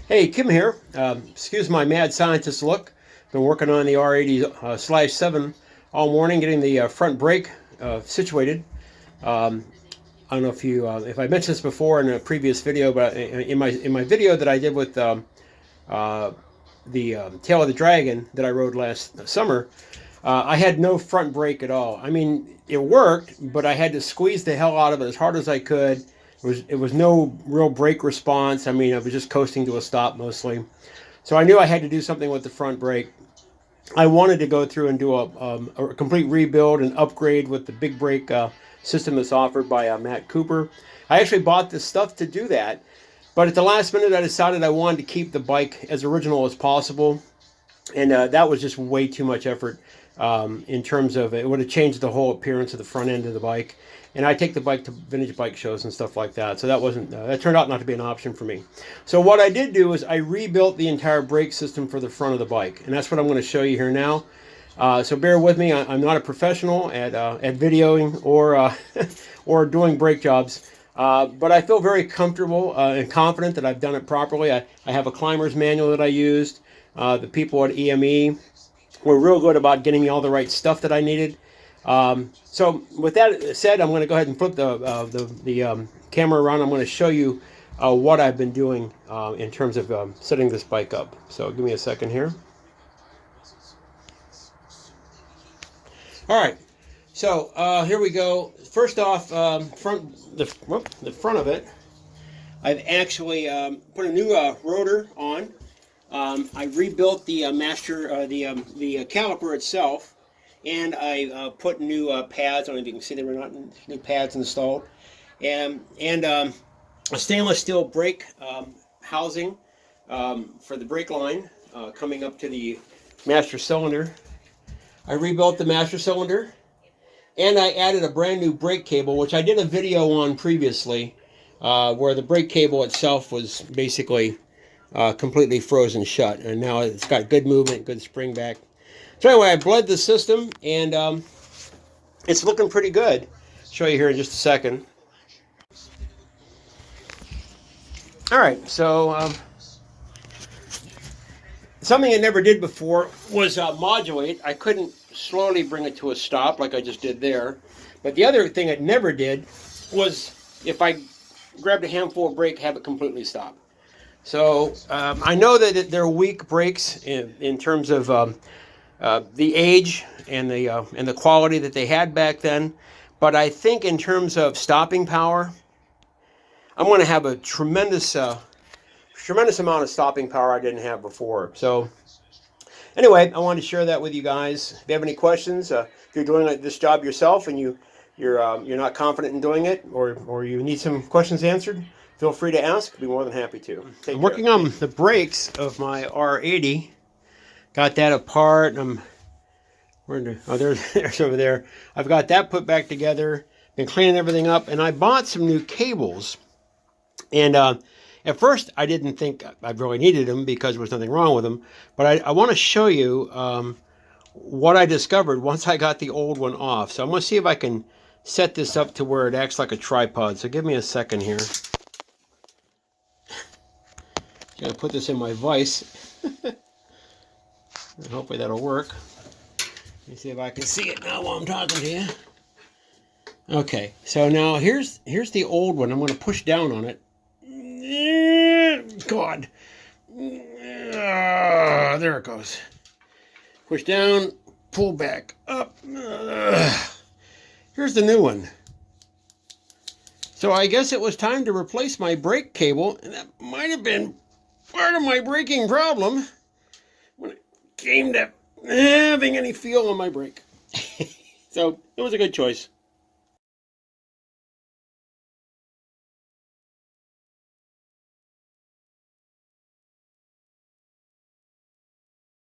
Hey, Kim here. Excuse my mad scientist look. Been working on the r80 slash 7 all morning, getting the front brake situated. I don't know if I mentioned this before in a previous video, but in my video that I did with uh, the Tail of the Dragon that I rode last summer, I had no front brake at all. I mean, it worked, but I had to squeeze the hell out of it as hard as I could. It was no real brake response. I mean, I was just coasting to a stop mostly. So I knew I had to do something with the front brake. I wanted to go through and do a complete rebuild and upgrade with the big brake system that's offered by Matt Cooper. I actually bought this stuff to do that, but at the last minute I decided I wanted to keep the bike as original as possible, and that was just way too much effort in terms of it would have changed the whole appearance of the front end of the bike. And I take the bike to vintage bike shows and stuff like that, so that turned out not to be an option for me. So what I did do is I rebuilt the entire brake system for the front of the bike, and that's what I'm going to show you here now. So bear with me. I'm not a professional at videoing or or doing brake jobs, but I feel very comfortable and confident that I've done it properly. I have a climber's manual that I used. The people at EME were real good about getting me all the right stuff that I needed. So with that said, I'm going to go ahead and flip the camera around. I'm going to show you what I've been doing in terms of setting this bike up. So give me a second here. All right. So here we go. First off, the front of it, I've actually put a new rotor on. I rebuilt the the caliper itself. And I put new pads. I don't know if you can see there were not new pads installed, and a stainless steel brake housing for the brake line coming up to the master cylinder. I rebuilt the master cylinder, and I added a brand new brake cable, which I did a video on previously, where the brake cable itself was basically completely frozen shut, and now it's got good movement, good spring back. So anyway, I bled the system, and it's looking pretty good. I'll show you here in just a second. All right, so something I never did before was modulate. I couldn't slowly bring it to a stop like I just did there. But the other thing I never did was, if I grabbed a handful of brake, have it completely stop. So I know that they're weak brakes in terms of the age and the quality that they had back then, but I think in terms of stopping power, I'm going to have a tremendous amount of stopping power I didn't have before. So anyway, I wanted to share that with you guys. If you have any questions, if you're doing this job yourself and you're not confident in doing it, or you need some questions answered, feel free to ask. I'll be more than happy to. I'm working on the brakes of my R80. Got that apart. There's over there. I've got that put back together. Been cleaning everything up, and I bought some new cables. And at first, I didn't think I really needed them because there was nothing wrong with them. But I want to show you what I discovered once I got the old one off. So I'm going to see if I can set this up to where it acts like a tripod. So give me a second here. Got to put this in my vise. And hopefully that'll work. Let me see if I can see it now while I'm talking to you. Okay, so now here's the old one. I'm going to push down on it. God. There it goes. Push down, pull back up. Here's the new one. So I guess it was time to replace my brake cable, and that might have been part of my braking problem when it came to having any feel on my brake. So it was a good choice.